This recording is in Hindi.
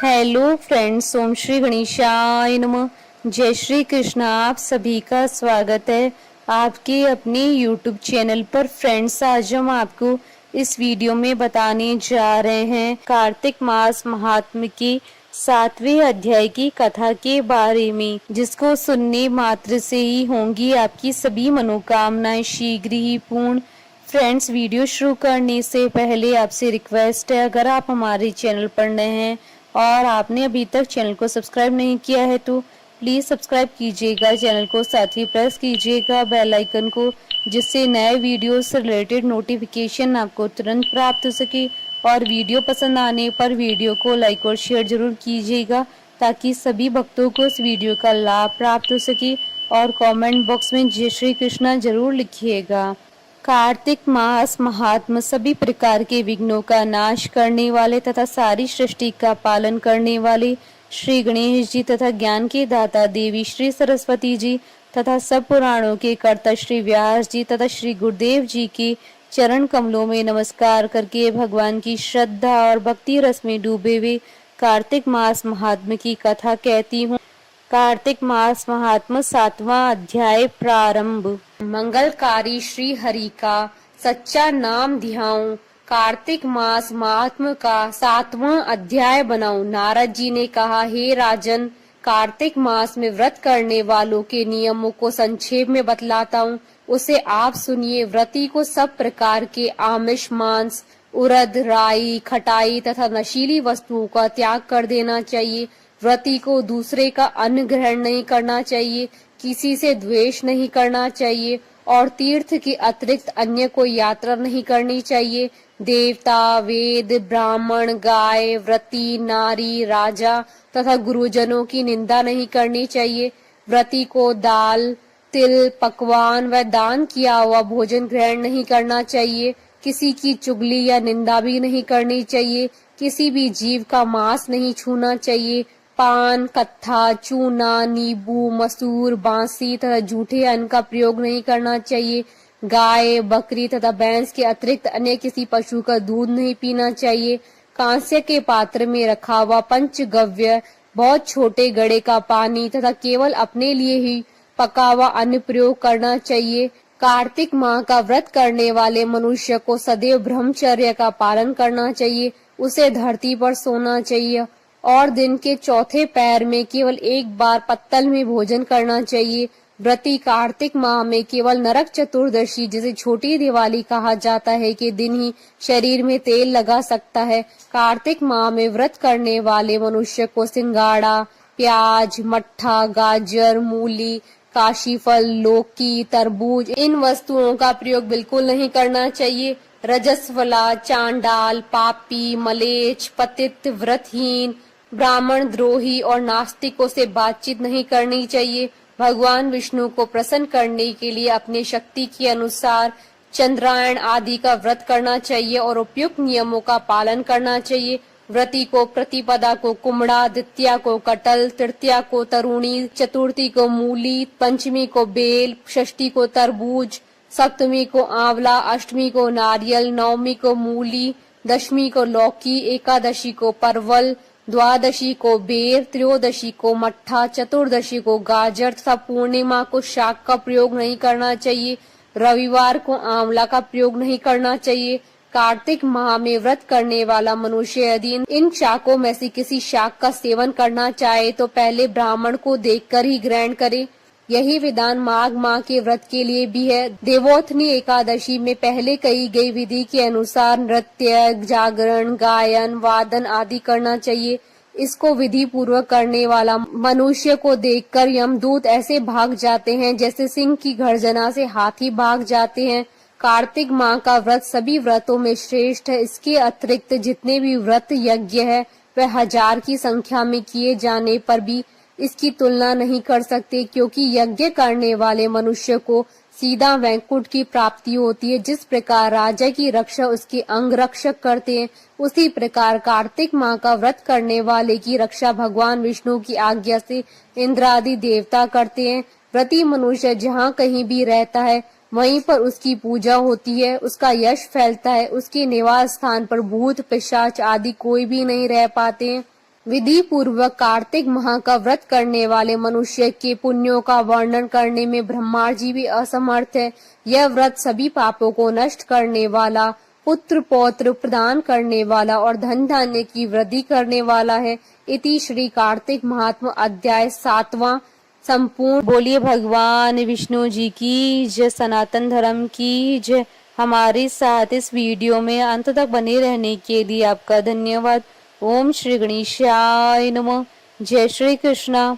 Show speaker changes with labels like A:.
A: हेलो फ्रेंड्स, ओम श्री गणेशाय नमः। जय श्री कृष्ण। आप सभी का स्वागत है आपके अपने YouTube चैनल पर। फ्रेंड्स, आज हम आपको इस वीडियो में बताने जा रहे हैं कार्तिक मास महात्म्य की 7वें अध्याय की कथा के बारे में, जिसको सुनने मात्र से ही होंगी आपकी सभी मनोकामनाएं शीघ्र ही पूर्ण। फ्रेंड्स, वीडियो शुरू करने से पहले आपसे रिक्वेस्ट है, अगर आप हमारे चैनल पर नए हैं और आपने अभी तक चैनल को सब्सक्राइब नहीं किया है तो प्लीज सब्सक्राइब कीजिएगा चैनल को, साथ ही प्रेस कीजिएगा बेल आइकन को, जिससे नए वीडियो से रिलेटेड नोटिफिकेशन आपको तुरंत प्राप्त हो सके। और वीडियो पसंद आने पर वीडियो को लाइक और शेयर जरूर कीजिएगा, ताकि सभी भक्तों को इस वीडियो का लाभ प्राप्त हो सके। और कमेंट बॉक्स में जय श्री कृष्णा जरूर लिखिएगा। कार्तिक मास महात्म सभी प्रकार के विघ्नों का नाश करने वाले तथा सारी सृष्टि का पालन करने वाले श्री गणेश जी तथा ज्ञान के दाता देवी श्री सरस्वती जी तथा सब पुराणों के कर्ता श्री व्यास जी तथा श्री गुरुदेव जी के चरण कमलों में नमस्कार करके भगवान की श्रद्धा और भक्ति रस में डूबे हुए कार्तिक मास महात्म की कथा कहती हूँ। कार्तिक मास महात्म 7वां अध्याय प्रारंभ। मंगलकारी श्री हरि का सच्चा नाम ध्याऊं, कार्तिक मास महात्म का 7वां अध्याय बनाऊं। नारद जी ने कहा, हे राजन, कार्तिक मास में व्रत करने वालों के नियमों को संक्षेप में बतलाता हूँ, उसे आप सुनिए। व्रती को सब प्रकार के आमिष, मांस, उड़द, राई, खटाई तथा नशीली वस्तुओं का त्याग कर देना चाहिए। व्रती को दूसरे का अन्न ग्रहण नहीं करना चाहिए, किसी से द्वेष नहीं करना चाहिए और तीर्थ के अतिरिक्त अन्य कोई यात्रा नहीं करनी चाहिए। देवता, वेद, ब्राह्मण, गाय, व्रती, नारी, राजा तथा गुरुजनों की निंदा नहीं करनी चाहिए। व्रती को दाल, तिल, पकवान व दान किया हुआ भोजन ग्रहण नहीं करना चाहिए। किसी की चुगली या निंदा भी नहीं करनी चाहिए। किसी भी जीव का मांस नहीं छूना चाहिए। पान, कत्था, चूना, नींबू, मसूर, बांसी तथा जूठे अन्न का प्रयोग नहीं करना चाहिए। गाय, बकरी तथा भैंस के अतिरिक्त अन्य किसी पशु का दूध नहीं पीना चाहिए। कांस्य के पात्र में रखा हुआ पंचगव्य, बहुत छोटे गड़े का पानी तथा केवल अपने लिए ही पका हुआ अन्न प्रयोग करना चाहिए। कार्तिक माह का व्रत करने वाले मनुष्य को सदैव ब्रह्मचर्य का पालन करना चाहिए। उसे धरती पर सोना चाहिए और दिन के चौथे पैर में केवल एक बार पत्तल में भोजन करना चाहिए। व्रती कार्तिक माह में केवल नरक चतुर्दशी, जिसे छोटी दिवाली कहा जाता है, के दिन ही शरीर में तेल लगा सकता है। कार्तिक माह में व्रत करने वाले मनुष्य को सिंगाड़ा, प्याज, मट्ठा, गाजर, मूली, काशीफल, लौकी, तरबूज, इन वस्तुओं का प्रयोग बिल्कुल नहीं करना चाहिए। रजस्वला, चांडाल, पापी, मलेच्छ, पतित, व्रतहीन, ब्राह्मण द्रोही और नास्तिकों से बातचीत नहीं करनी चाहिए। भगवान विष्णु को प्रसन्न करने के लिए अपने शक्ति के अनुसार चंद्रायण आदि का व्रत करना चाहिए और उपयुक्त नियमों का पालन करना चाहिए। व्रती को प्रतिपदा को कुमड़ा, द्वितीया को कटल, तृतीया को तरुणी, चतुर्थी को मूली, पंचमी को बेल, षष्ठी को तरबूज, सप्तमी को आंवला, अष्टमी को नारियल, नवमी को मूली, दशमी को लौकी, एकादशी को परवल, द्वादशी को बेर, त्रयोदशी को मट्ठा, चतुर्दशी को गाजर तथा पूर्णिमा को शाक का प्रयोग नहीं करना चाहिए। रविवार को आंवला का प्रयोग नहीं करना चाहिए। कार्तिक माह में व्रत करने वाला मनुष्य यदि इन शाकों में से किसी शाक का सेवन करना चाहे तो पहले ब्राह्मण को देखकर ही ग्रहण करे। यही विधान माघ माह के व्रत के लिए भी है। देवोत्थनी एकादशी में पहले कही गई विधि के अनुसार नृत्य, जागरण, गायन, वादन आदि करना चाहिए। इसको विधि पूर्वक करने वाला मनुष्य को देखकर यमदूत ऐसे भाग जाते हैं जैसे सिंह की गर्जना से हाथी भाग जाते हैं। कार्तिक माह का व्रत सभी व्रतों में श्रेष्ठ है। इसके अतिरिक्त जितने भी व्रत यज्ञ है वह 1000 की संख्या में किए जाने पर भी इसकी तुलना नहीं कर सकते, क्योंकि यज्ञ करने वाले मनुष्य को सीधा वैकुंठ की प्राप्ति होती है। जिस प्रकार राजा की रक्षा उसके अंगरक्षक करते हैं, उसी प्रकार कार्तिक माह का व्रत करने वाले की रक्षा भगवान विष्णु की आज्ञा से इंद्र आदि देवता करते हैं। व्रती मनुष्य जहाँ कहीं भी रहता है वहीं पर उसकी पूजा होती है, उसका यश फैलता है। उसके निवास स्थान पर भूत, पिशाच आदि कोई भी नहीं रह पाते हैं। विधि पूर्वक कार्तिक माह का व्रत करने वाले मनुष्य के पुण्यों का वर्णन करने में ब्रह्मा जी भी असमर्थ है। यह व्रत सभी पापों को नष्ट करने वाला, पुत्र पौत्र प्रदान करने वाला और धन धान्य की वृद्धि करने वाला है। इति श्री कार्तिक महात्म अध्याय 7वां संपूर्ण। बोलिए भगवान विष्णु जी की जय, सनातन धर्म की जय। हमारे साथ इस वीडियो में अंत तक बने रहने के लिए आपका धन्यवाद। ओम श्री गणेशाय नमः। जय श्री कृष्णा।